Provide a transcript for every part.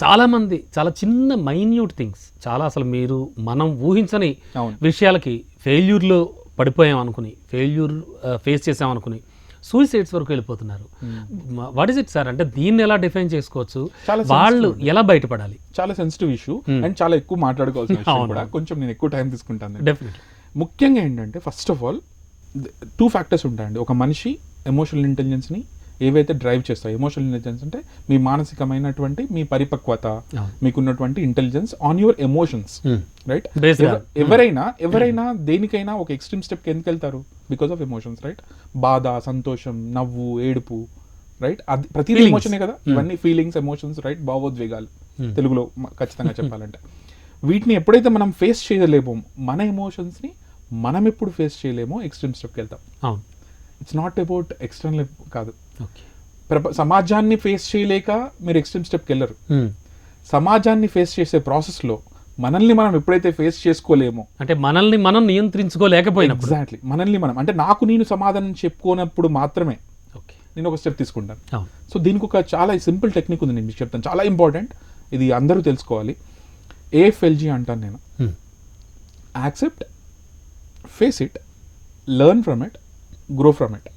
చాలామంది చాలా చిన్న మైన్యూట్ థింగ్స్, చాలా అసలు మనం ఊహించని విషయాలకి ఫెయిల్యూర్లో పడిపోయాం అనుకుని, ఫెయిల్యూర్ ఫేస్ చేసాం అనుకుని సూసైడ్స్ వరకు వెళ్ళిపోతున్నారు. What is it sir? అంటే దీన్ని ఎలా డిఫైన్ చేసుకోవచ్చు, వాళ్ళు ఎలా బయటపడాలి? చాలా సెన్సిటివ్ ఇష్యూ అండ్ చాలా ఎక్కువ మాట్లాడుకోవాల్సిన విషయం కూడా. కొంచెం నేను ఎక్కువ టైం తీసుకుంటాను. డెఫినెట్లీ. ముఖ్యంగా ఏంటంటే ఫస్ట్ ఆఫ్ ఆల్ 2 ఫ్యాక్టర్స్ ఉంటాయండి. ఒక మనిషి ఎమోషనల్ ఇంటెలిజెన్స్ని ఏవైతే డ్రైవ్ చేస్తాయి, ఎమోషనల్ ఇంటెలిజెన్స్ అంటే మీ మానసికమైనటువంటి మీ పరిపక్వత, మీకున్నటువంటి intelligence on your emotions, right? ఎవరైనా దేనికైనా ఒక ఎక్స్ట్రీమ్ స్టెప్కి ఎందుకు వెళ్తారు? Because of emotions, right? బాధ, సంతోషం, నవ్వు, ఏడుపు, రైట్? అది ప్రతిదీ ఎమోషనే కదా. ఇవన్నీ ఫీలింగ్స్, ఎమోషన్స్, రైట్? భావోద్వేగాలు తెలుగులో ఖచ్చితంగా చెప్పాలంటే. వీటిని ఎప్పుడైతే మనం ఫేస్ చేయలేమో, మన ఎమోషన్స్ని మనం ఎప్పుడు ఫేస్ చేయలేమో ఎక్స్ట్రీమ్ స్టెప్కి వెళ్తాం. ఇట్స్ నాట్ అబౌట్ ఎక్స్టర్నల్ కాదు. సమాజాన్ని ఫేస్ చేయలేక మీరు ఎక్స్ట్రీమ్ స్టెప్కి వెళ్ళరు. సమాజాన్ని ఫేస్ చేసే ప్రాసెస్లో మనల్ని మనం ఎప్పుడైతే ఫేస్ చేసుకోలేమో, అంటే మనల్ని మనం నియంత్రించుకోలేకపోయినా, ఎగ్జాక్ట్లీ మనల్ని మనం అంటే నాకు నేను సమాధానం చెప్పుకోనప్పుడు మాత్రమే నేను ఒక స్టెప్ తీసుకుంటాను. సో దీనికి ఒక చాలా సింపుల్ టెక్నిక్ ఉంది, నేను మీకు చెప్తాను. చాలా ఇంపార్టెంట్, ఇది అందరూ తెలుసుకోవాలి. AFLG అంటాను నేను. Accept, face it, learn from it, grow from it.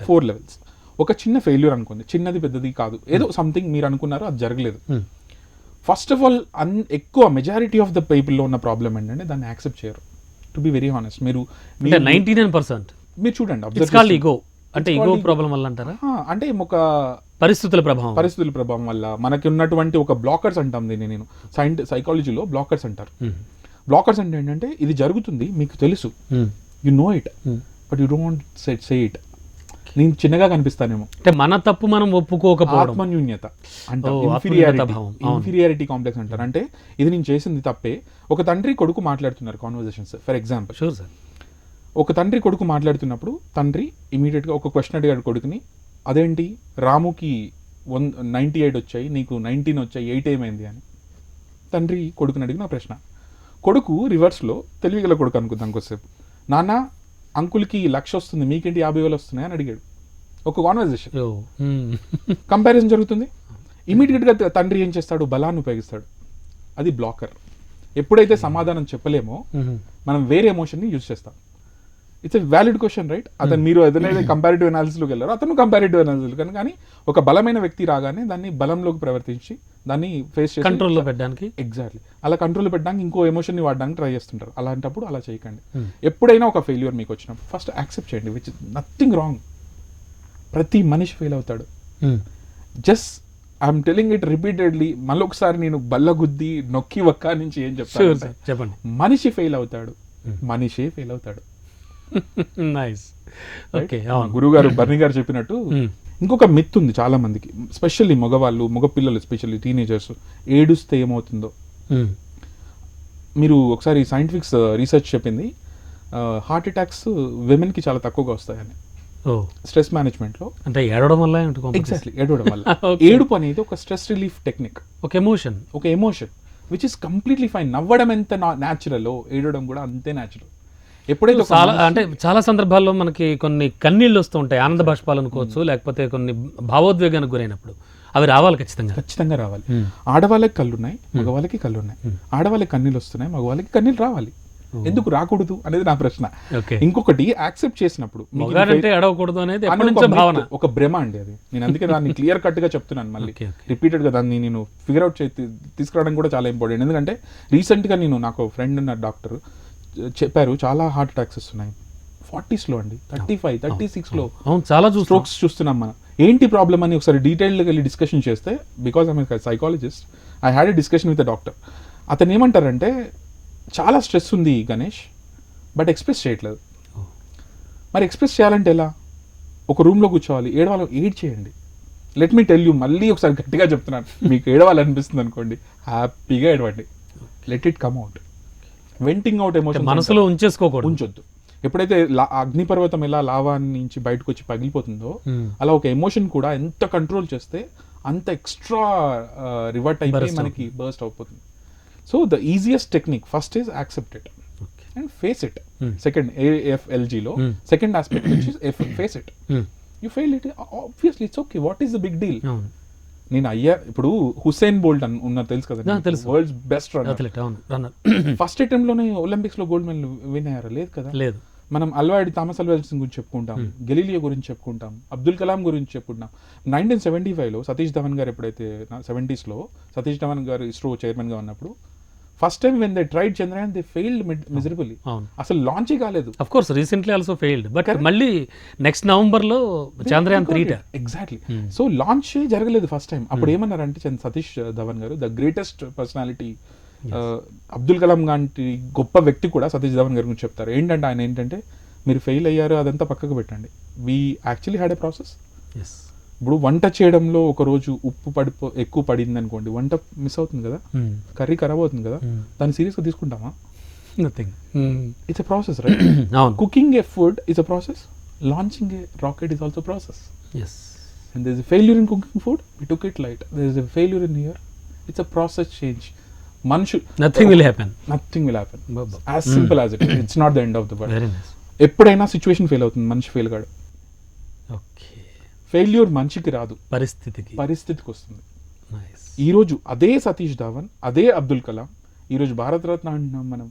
4 levels. ఒక చిన్న ఫెయిల్యూర్ అనుకోండి, చిన్నది పెద్దది కాదు, ఏదో సంథింగ్ మీరు అనుకున్నారు, అది జరగలేదు. ఫస్ట్ ఆఫ్ ఆల్ ఎక్కువ మెజారిటీ ఆఫ్ ద పీపుల్లో ఉన్న ప్రాబ్లం ఏంటంటే దాన్ని యాక్సెప్ట్ చేయరు. టు బి వెరీ హానెస్ట్, మీరు 99% మీరు చూడండి, ఈగో అంటే ఈగో ప్రాబ్లం వల్ల అంటారా? అంటే ఒక పరిస్థితుల ప్రభావం వల్ల మనకి ఉన్నటువంటి ఒక బ్లాకర్స్ అంటాం దీన్ని. నేను సైకాలజీలో బ్లాకర్స్ అంటారు. బ్లాకర్స్ అంటే ఏంటంటే ఇది జరుగుతుంది, మీకు తెలుసు, you know it, but you don't say it. నేను చిన్నగా కనిపిస్తానేమో, అంటే మన తప్పు మనం ఒప్పుకోకపోవడం, ఆత్మన్యూన్యత అంటారు, ఇన్ఫీరియారిటీ కాంప్లెక్స్ అంటారు. అంటే ఇది నేను చేసింది తప్పే. ఒక తండ్రి కొడుకు మాట్లాడుతున్నారు conversations, for example. Sure sir. ఒక తండ్రి కొడుకు మాట్లాడుతున్నప్పుడు తండ్రి ఇమీడియట్గా ఒక క్వశ్చన్ అడిగాడు కొడుకుని, అదేంటి రాముకి 98 వచ్చాయి, నీకు 19 వచ్చాయి, 8 ఏమైంది అని తండ్రి కొడుకుని అడిగిన ప్రశ్న. కొడుకు రివర్స్లో, తెలివిగల కొడుకు అనుకుందాం కొద్దిసేపు, నాన్న అంకుల్కి 1,00,000 వస్తుంది, మీకేంటి 50,000 వస్తున్నాయి అని అడిగాడు. ఒక కాన్వర్సేషన్, కంపారిజన్ జరుగుతుంది. ఇమీడియట్గా తండ్రి ఏం చేస్తాడు? బలాన్ని ఉపయోగిస్తాడు. అది బ్లాకర్. ఎప్పుడైతే సమాధానం చెప్పలేమో మనం వేరే ఎమోషన్ని యూజ్ చేస్తాం. It's a valid question, right? అతను మీరు ఏదైతే కంపారిటివ్ అనాలిసిస్లోకి వెళ్ళారో అతను కంపారిటివ్ అనాలిసిస్, కానీ ఒక బలమైన వ్యక్తి రాగానే దాన్ని బలంలోకి ప్రవర్తించి దాన్ని ఫేస్ చేసి కంట్రోల్లో పెట్టడానికి, ఎగ్జాక్ట్లీ అలా కంట్రోల్లో పెట్టడానికి ఇంకో ఎమోషన్ని వాడడానికి ట్రై చేస్తుంటారు. అలాంటప్పుడు అలా చేయకండి. ఎప్పుడైనా ఒక ఫెయిల్యూర్ మీకు వచ్చినప్పుడు ఫస్ట్ యాక్సెప్ట్ చేయండి, విచ్ నథింగ్ రాంగ్. ప్రతి మనిషి ఫెయిల్ అవుతాడు. Just I'm telling it repeatedly. మళ్ళీ ఒకసారి నేను బల్లగుద్ది నొక్కి ఒక్క నుంచి ఏం చెప్తాను, చెప్పండి. మనిషి ఫెయిల్ అవుతాడు, మనిషే ఫెయిల్ అవుతాడు. నైస్. గురుగారు బర్నీ గారు చెప్పినట్టు ఇంకొక మిత్ ఉంది చాలా మందికి, స్పెషల్లీ మగవాళ్ళు, మగపిల్లలు, ఎస్పెషల్లీ టీనేజర్స్ ఏడుస్తే ఏమవుతుందో. మీరు ఒకసారి సైంటిఫిక్ రీసెర్చ్ చెప్పింది, హార్ట్ అటాక్స్ విమెన్కి చాలా తక్కువగా వస్తాయని. స్ట్రెస్ మేనేజ్మెంట్లో అంటే ఏడవడం వల్ల, ఎగ్జాక్ట్లీ ఏడవడం వల్ల. ఏడుపు అనేది ఒక స్ట్రెస్ రిలీఫ్ టెక్నిక్, ఒక emotion which is completely fine. నవ్వడం ఎంత న్యాచురల్, ఏడవడం కూడా అంతే న్యాచురల్. ఎప్పుడైతే అంటే చాలా సందర్భాల్లో మనకి కొన్ని కన్నీళ్ళు వస్తూ ఉంటాయి, ఆనంద బాష్పాలు అనుకోవచ్చు, లేకపోతే కొన్ని భావోద్వేగానికి గురైనప్పుడు అవి రావాలి, ఖచ్చితంగా రావాలి. ఆడవాళ్ళకి కళ్ళున్నాయి, మగవాళ్ళకి కళ్ళున్నాయి. ఆడవాళ్ళకి కన్నీళ్ళు వస్తున్నాయి, మగవాళ్ళకి కన్నీళ్ళు రావాలి. ఎందుకు రాకూడదు అనేది నా ప్రశ్న. ఇంకొకటి, యాక్సెప్ట్ చేసినప్పుడు అడగకూడదు అనేది ఒక భ్రమ అండి అది. నేను అందుకే దాన్ని క్లియర్ కట్ గా చెప్తున్నాను, మళ్ళీ రిపీటెడ్ గా దాన్ని నేను ఫిగర్ అవుట్ తీసుకురావడం కూడా చాలా ఇంపార్టెంట్. ఎందుకంటే రీసెంట్ గా నాకు ఫ్రెండ్ ఉన్న డాక్టర్ చెప్పారు, చాలా హార్ట్ అటాక్స్ వస్తున్నాయి 40s లో అండి, 35, 36లో చాలా స్ట్రోక్స్ చూస్తున్నాం మనం. ఏంటి ప్రాబ్లమ్ అని ఒకసారి డీటెయిల్గా వెళ్ళి డిస్కషన్ చేస్తే, because I mean psychologist, I had a discussion with the doctor. అతను ఏమంటారంటే, చాలా స్ట్రెస్ ఉంది గణేష్, బట్ ఎక్స్ప్రెస్ చేయట్లేదు. మరి ఎక్స్ప్రెస్ చేయాలంటే ఎలా? ఒక రూమ్లో కూర్చోవాలి, ఏడ్ చేయండి. లెట్ మీ టెల్ యూ, మళ్ళీ ఒకసారి గట్టిగా చెప్తున్నాను, మీకు ఏడవాలనిపిస్తుంది అనుకోండి, హ్యాపీగా ఏడవండి, let it come out. Venting out emotion మనసులో ఉంచొద్దు. ఎప్పుడైతే అగ్నిపర్వతం ఎలా లావా నుంచి బయటకు వచ్చి పగిలిపోతుందో, అలా ఒక ఎమోషన్ కూడా ఎంత కంట్రోల్ చేస్తే అంత ఎక్స్ట్రా రివర్ట్ అయిపోయి మనకి బర్స్ట్ అయిపోతుంది. So the easiest technique first is accept it and face it. Second AFLG లో second aspect which is face it. You fail it, obviously it's okay, what is the big deal? నేను అయ్యా ఇప్పుడు Usain Bolt అని ఉన్నారు తెలుసు కదా, తెలుసు. World's best runner. Athlete, అవును, రన్నర్. ఫస్ట్ అటెంప్ట్ లోనే ఒలింపిక్స్ లో గోల్డ్ మెడల్ విన్ అయ్యారా? లేదు కదా. లేదు. మనం థామస్ అల్వా ఎడిసన్ గురించి చెప్పుకుంటాం, గెలీలియో గురించి చెప్పుకుంటాం, అబ్దుల్ కలాం గురించి చెప్పుకుంటాం. 1975లో సతీష్ ధవన్ గారు ఎప్పుడైతే 70s లో సతీష్ ధవన్ గారు ఇస్రో చైర్మన్ గా ఉన్నప్పుడు first time when they tried Chandrayaan they failed miserably. అసలు లాంచే కాలేదు. Of course recently also failed, but మళ్ళీ నెక్స్ట్ నవంబర్ లో చంద్రయాన్ 3 ఎగ్జాక్ట్లీ. సో లాంచ్ జరగలేదు ఫస్ట్ టైం. అప్పుడు ఏమన్నారంటే సతీష్ ధవన్ గారు, the greatest personality, Abdul Kalam లాంటి గొప్ప వ్యక్తి కూడా సతీష్ ధవన్ గారి గురించి చెప్తారు. ఏంటంటే ఆయన ఏంటంటే, మీరు ఫెయిల్ అయ్యారు అదంతా పక్కకు పెట్టండి, we actually had a process. ఇప్పుడు వంట చేయడంలో ఒక రోజు ఉప్పు ఎక్కువ పడింది అనుకోండి, వంట మిస్ అవుతుంది కదా, కర్రీ ఖరాబ్ అవుతుంది కదా, దాన్ని సీరియస్గా తీసుకుంటామా? Nothing. It's a process, right? Cooking a food is a process, launching a rocket is also process. And there is a failure in cooking food, we took it light. There is a failure in here, it's a process change. Nothing will happen. As simple as it is. It's not the end of the world. Very nice. ఎప్పుడైనా situation fail అవుతుంది, మనిషి fail కాడు. Okay. Failure మనిషికి రాదు, పరిస్థితికి వస్తుంది. ఈరోజు అదే సతీష్ ధావన్, అదే అబ్దుల్ కలాం, ఈరోజు భారతరత్న అంటున్నాం మనం,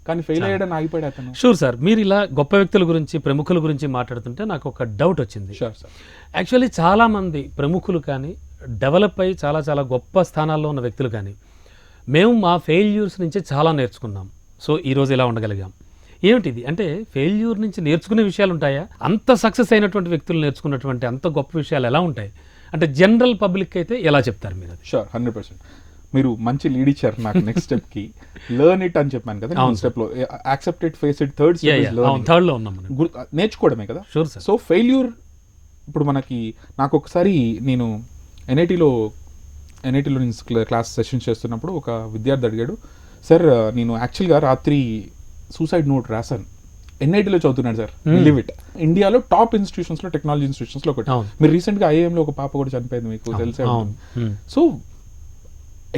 కానీ ఫెయిల్ అయ్యాడని ఆగిపోయాడు అతను. షూర్ సార్, మీరు ఇలా గొప్ప వ్యక్తుల గురించి, ప్రముఖుల గురించి మాట్లాడుతుంటే నాకు ఒక డౌట్ వచ్చింది. Sure sir. యాక్చువల్లీ చాలామంది ప్రముఖులు కానీ, డెవలప్ అయ్యి చాలా చాలా గొప్ప స్థానాల్లో ఉన్న వ్యక్తులు కానీ, మేము మా ఫెయిల్యూర్స్ నుంచి చాలా నేర్చుకున్నాం, సో ఈరోజు ఇలా ఉండగలిగాం. ఏమిటిది అంటే, ఫెయిల్యూర్ నుంచి నేర్చుకునే విషయాలు ఉంటాయా? అంత సక్సెస్ అయినటువంటి వ్యక్తులు నేర్చుకున్నటువంటి అంత గొప్ప విషయాలు ఎలా ఉంటాయి అంటే, జనరల్ పబ్లిక్ అయితే ఎలా చెప్తారు మీరు? షూర్, 100%. మీరు మంచి లీడ్ ఇచ్చారు నాకు. నెక్స్ట్ స్టెప్ కి లెర్న్ ఇట్ అని చెప్పాను కదా, స్టెప్ లో accept it, face it, third లో ఉన్నాం, నేర్చుకోవడమే కదా. Sure sir. సో ఫెయిల్యూర్, ఇప్పుడు మనకి, నాకు ఒకసారి నేను ఎన్ఐటీలో నేను క్లాస్ సెషన్ చేస్తున్నప్పుడు ఒక విద్యార్థి అడిగాడు, సార్ నేను యాక్చువల్గా రాత్రి సూసైడ్ నోట్ రాశాను. ఎన్ఐటీలో చదువుతున్నాడు సార్, లివ్ ఇట్. ఇండియాలో టాప్ ఇన్స్టిట్యూషన్స్లో, టెక్నాలజీ ఇన్స్టిట్యూషన్స్లో ఒకటి. మీరు రీసెంట్గా ఐఏఎంలో ఒక పాప కూడా చనిపోయింది, మీకు తెలిసే. So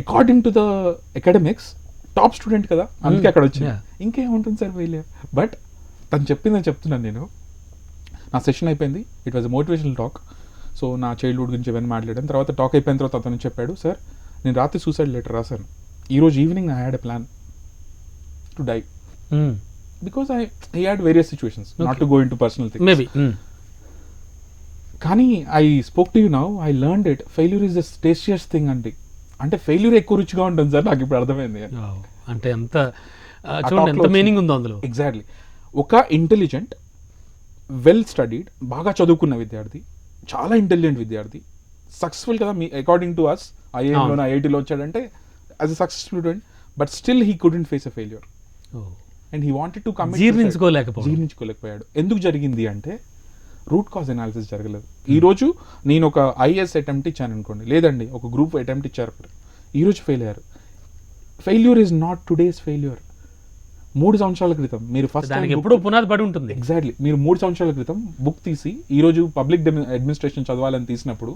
according to the academics top student కదా, అందుకే అక్కడ వచ్చింది. ఇంకేముంటుంది సార్ ఫెయిలియర్. బట్ తను చెప్పిందని చెప్తున్నాను నేను. నా సెషన్ అయిపోయింది, it was a motivational talk. So నా చైల్డ్హుడ్ గురించి ఇవన్నీ మాట్లాడాను. తర్వాత టాక్ అయిపోయిన తర్వాత అతను చెప్పాడు, సార్ నేను రాత్రి సూసైడ్ లెటర్ రాశాను, ఈరోజు evening I had a plan to die because I had various situations, not to go into personal things maybe. కానీ I spoke to you now, I learned it, failure is the tastiest thing అంటే. అంటే failure ఎక్కువ రుచిగా ఉంటుంది sir, నాకు ఇప్పుడు అర్థమైంది. అంటే ఎంత మీనింగ్ ఉందో అందులో. ఎగ్జాక్ట్లీ. ఒక ఇంటెలిజెంట్, వెల్ స్టడీడ్, బాగా చదువుకున్న విద్యార్థి, చాలా ఇంటెలిజెంట్ విద్యార్థి, సక్సెస్ఫుల్ కదా మీ అకార్డింగ్ టు అస్, ఐఐఎంలో ఐఐటీలో వచ్చాడంటే as a success student, but still he couldn't face a failure and he wanted to commit. జీర్ణించుకోలేకపోయాడు. ఎందుకు జరిగింది అంటే, రూట్ కాజ్ అనాలిసిస్ జరగలేదు. ఈరోజు నేను ఒక ఐఏఎస్ అటెంప్ట్ ఇచ్చాను అనుకోండి, లేదండి ఒక గ్రూప్ అటెంప్ట్ ఇచ్చారు, ఈరోజు ఫెయిల్ అయ్యారు. Failure is not today's failure. 3 సంవత్సరాల క్రితం మీరు ఫస్ట్ ఎప్పుడో పునాది పడి ఉంటుంది. ఎగ్జాక్ట్లీ. మీరు 3 సంవత్సరాల క్రితం బుక్ తీసి ఈరోజు పబ్లిక్ అడ్మినిస్ట్రేషన్ చదవాలని తీసినప్పుడు,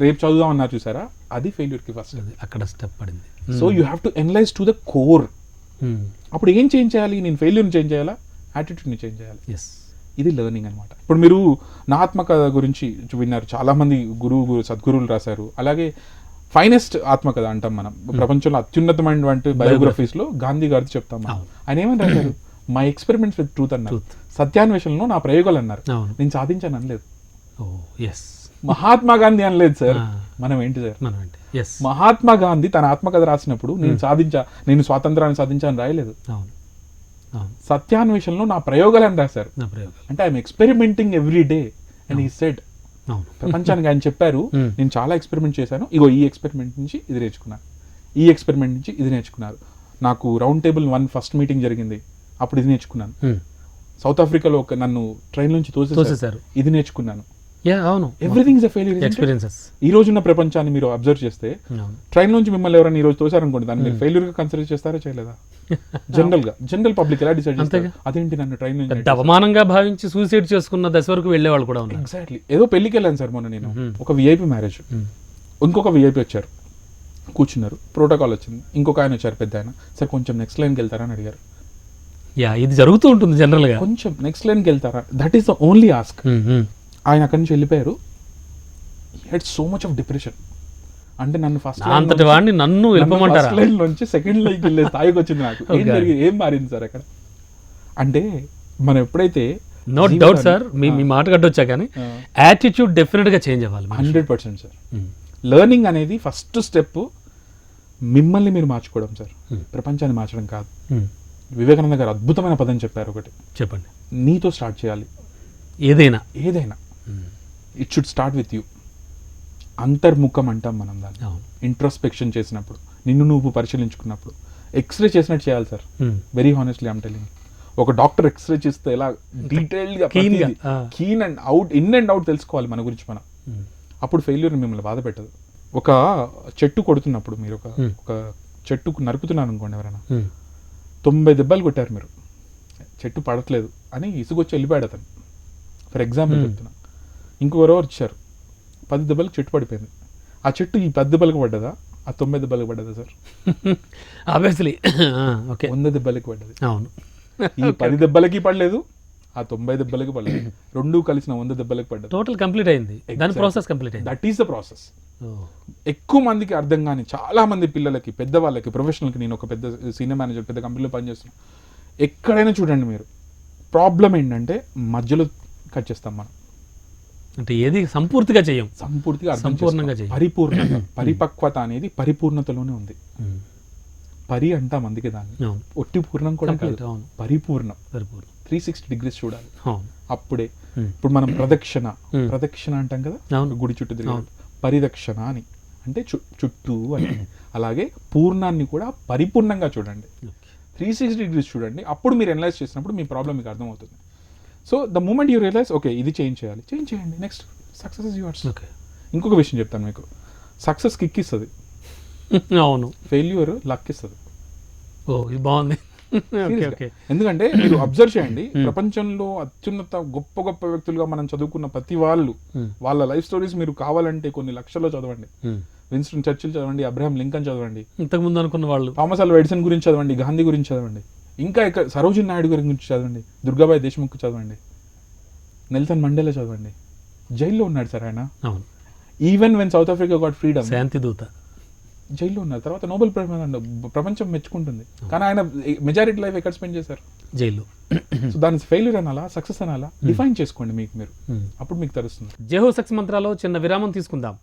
రేపు చదువుదాం అన్నారు చూసారా, అది ఫెయిల్యూర్ కి ఫస్ట్ అక్కడ స్టెప్ పడింది. So you have to analyse to the core. అప్పుడు ఏం చేంజ్ చేయాలి? నేను ఫెయిల్యూర్ని చేంజ్ చేయాలా, యాటిట్యూడ్ని చేంజ్ చేయాలి. ఇది లెర్నింగ్ అనమాట. ఇప్పుడు మీరు నా ఆత్మకథ గురించి విన్నారు, చాలా మంది సద్గురువులు రాశారు. అలాగే ఫైనెస్ట్ ఆత్మకథ అంటాం మనం, ప్రపంచంలో అత్యున్నతమైనటువంటి బయోగ్రఫీస్ లో గాంధీ గారిది చెప్తాం. ఆయన ఏమని రాశారు? మై ఎక్స్పెరిమెంట్స్ విత్ ట్రూత్ అన్నారు, సత్యాన్వేషణలో నా ప్రయోగాలు అన్నారు. నేను సాధించాను అనలేదు. మహాత్మా గాంధీ అనలేదు సార్. మనం ఏంటి సార్? మహాత్మా గాంధీ తన ఆత్మకథ రాసినప్పుడు నేను స్వాతంత్రాన్ని సాధించాను రాయలేదు. సత్యాన్వేషణలో నా ప్రయోగాలు అని రాశారు. అంటే I'm experimenting every day and he said, ప్రపంచానికి ఆయన చెప్పారు, నేను చాలా ఎక్స్పెరిమెంట్ చేశాను, ఇగో ఈ ఎక్స్పెరిమెంట్ నుంచి ఇది నేర్చుకున్నాను, ఈ ఎక్స్పెరిమెంట్ నుంచి ఇది నేర్చుకున్నారు. నాకు రౌండ్ టేబుల్ 1 ఫస్ట్ మీటింగ్ జరిగింది, అప్పుడు ఇది నేర్చుకున్నాను. సౌత్ ఆఫ్రికాలో నన్ను ట్రైన్ నుంచి తోసేశారు, ఇది నేర్చుకున్నాను. Everything is a failure experiences. ఈ రోజున్న ప్రపంచాన్ని మీరు అబ్జర్వ్ చేస్తే, ట్రైన్ నుంచి మిమ్మల్ని ఎవరైనా ఈ రోజు తోసారనుకోండి, దాన్ని మీరు ఫెయిల్యూర్ గా కన్సిడర్ చేస్తారా చేయలేదా? జనరల్ పబ్లిక్ ఎలా డిసైడ్ చేస్తారు? అదేంటి నన్ను ట్రైన్ నుంచి అవమానంగా భావించి సూసైడ్ చేసుకున్న దశ వరకు వెళ్ళే వాళ్ళు కూడా ఉన్నారు. ఎగ్జాక్ట్లీ. ఏదో పెళ్లికి వెళ్ళాను సార్ మొన్న నేను, ఒక విఐపి మ్యారేజ్, ఇంకొక విఐపి వచ్చారు, కూర్చున్నారు, ప్రోటోకాల్ వచ్చింది, ఇంకొక ఆయన వచ్చారు పెద్ద ఆయన, సార్ కొంచెం నెక్స్ట్ లైన్కి వెళ్తారా అని అడిగారు. ఇది జరుగుతూ ఉంటుంది జనరల్ గా, కొంచెం నెక్స్ట్ లైన్కి వెళ్తారా, that is the only ask. ఆయన అక్కడి నుంచి వెళ్ళిపోయారు. He had so much of depression. అంటే నన్ను ఫస్ట్ అంతటి వాడిని నన్ను వెళ్ళమంటారా? లైన్ నుంచి సెకండ్ లైన్కి వెళ్ళే స్థాయికి వచ్చింది నాకు. ఏం మారింది సార్ అక్కడ అంటే మనం ఎప్పుడైతే నో డౌట్ సార్, మీ మాట కట్టొచ్చా, కానీ యాటిట్యూడ్ డెఫినెట్ గా చేంజ్ అవ్వాలి. 100% సార్. లెర్నింగ్ అనేది ఫస్ట్ స్టెప్ మిమ్మల్ని మీరు మార్చుకోవడం సార్, ప్రపంచాన్ని మార్చడం కాదు. వివేకానంద గారు అద్భుతమైన పదం చెప్పారు ఒకటి, చెప్పండి. నీతో స్టార్ట్ చేయాలి ఏదైనా. It should start with you. అంతర్ముఖం అంటాం మనం దాన్ని. ఇంట్రోస్పెక్షన్ చేసినప్పుడు, నిన్ను నువ్వు పరిశీలించుకున్నప్పుడు, ఎక్స్రే చేసినట్టు చేయాలి sir. Very honestly I'm telling. ఒక డాక్టర్ ఎక్స్రే చేస్తే ఎలా డీటెయిల్డ్ గా keen and out, in and out తెలుసుకోవాలి మన గురించి మనం. అప్పుడు ఫెయిల్యూర్ మిమ్మల్ని బాధ పెట్టదు. ఒక చెట్టు కొడుతున్నప్పుడు మీరు ఒక చెట్టుకు నరుకుతున్నారు అనుకోండి, ఎవరైనా 90 దెబ్బలు కొట్టారు మీరు, చెట్టు పడట్లేదు అని ఇసుగొచ్చి వెళ్ళిపోయాడు అతను. ఫర్ ఎగ్జాంపుల్ చెప్తున్నా. ఇంకొకరు వచ్చారు, 10 దెబ్బలకు చెట్టు పడిపోయింది. ఆ చెట్టు ఈ 10 దెబ్బలకు పడ్డదా, ఆ 90 దెబ్బలకు పడ్డదా సార్? ఆబ్వియస్లీ 100 దెబ్బలకి పడ్డది. అవును. ఈ 10 దెబ్బలకి పడలేదు, ఆ 90 దెబ్బలకి పడలేదు, రెండు కలిసిన 100 దెబ్బలకి పడ్డది. టోటల్ కంప్లీట్ అయింది, దాని ప్రాసెస్ కంప్లీట్ అయింది. That is the process. ఎక్కువ మందికి అర్థం కాని చాలా మంది పిల్లలకి, పెద్దవాళ్ళకి, ప్రొఫెషనల్కి, నేను ఒక పెద్ద సీనియర్ మేనేజర్ పెద్ద కంపెనీలో పనిచేస్తున్నాను, ఎక్కడైనా చూడండి మీరు, ప్రాబ్లం ఏంటంటే మధ్యలో కట్ చేస్తాం మనం. అంటే ఏది సంపూర్తిగా చేయం, సంపూర్తిగా సంపూర్ణంగా చేయం. పరిపూర్ణత, పరిపక్వత అనేది పరిపూర్ణతలోనే ఉంది. పరి అంటాం అందుకే దాన్ని, ఒట్టి పూర్ణం కూడా కాదు, పరిపూర్ణం. 360 degrees చూడాలి, అప్పుడే. ఇప్పుడు మనం ప్రదక్షిణ అంటాం కదా, గుడి చుట్టూ తిరిగి, పరిదక్షిణ అని అంటే చుట్టూ అని. అలాగే పూర్ణాన్ని కూడా పరిపూర్ణంగా చూడండి, 360 degrees చూడండి. అప్పుడు మీరు అనలైజ్ చేసినప్పుడు మీ ప్రాబ్లం మీకు అర్థమవుతుంది. So the moment you realise, okay ఇది చేంజ్ చేయండి, నెక్స్ట్ సక్సెస్ ఇస్ యువర్స్. ఇంకొక విషయం చెప్తాను మీకు, సక్సెస్ కిక్ ఇస్తుంది, అవును, ఫెయిల్యూర్ లక్ ఇస్తుంది. ఓ ఇది బాగుంది. ఎందుకంటే మీరు అబ్జర్వ్ చేయండి, ప్రపంచంలో అత్యున్నత గొప్ప గొప్ప వ్యక్తులుగా మనం చదువుకున్న ప్రతి వాళ్ళు, వాళ్ళ లైఫ్ స్టోరీస్ మీరు కావాలంటే కొన్ని లక్షల్లో చదవండి. విన్స్టన్ చర్చిల్ చదవండి, అబ్రహాం లింకన్ చదవండి, ఇంతకు ముందు అనుకున్న వాళ్ళు, థామస్ ఆల్వా ఎడిసన్ గురించి చదవండి, గాంధీ గురించి చదవండి, ఇంకా సరోజిని నాయుడు గారి గురించి చదవండి, దుర్గాబాయి దేశ్ముఖ్ చదవండి, నెల్సన్ మండేలా చదవండి. జైల్లో ఉన్నాడు సార్ ఆయన. Even when South Africa got freedom, శాంతి దూత, జైల్లో ఉన్నారు. తర్వాత నోబెల్ ప్రైజ్ ప్రపంచం మెచ్చుకుంటుంది. కానీ ఆయన మెజారిటీ లైఫ్ ఎక్కడ స్పెండ్ చేశారు? జైల్లో. సో దాని ఫెయిల్యూర్ అనాలా, సక్సెస్ అనాలా, డిఫైన్ చేసుకోండి మీకు మీరు, అప్పుడు మీకు తెలుస్తుంది. జై హో సక్సెస్ మంత్రాలో చిన్న విరామం తీసుకుందాం.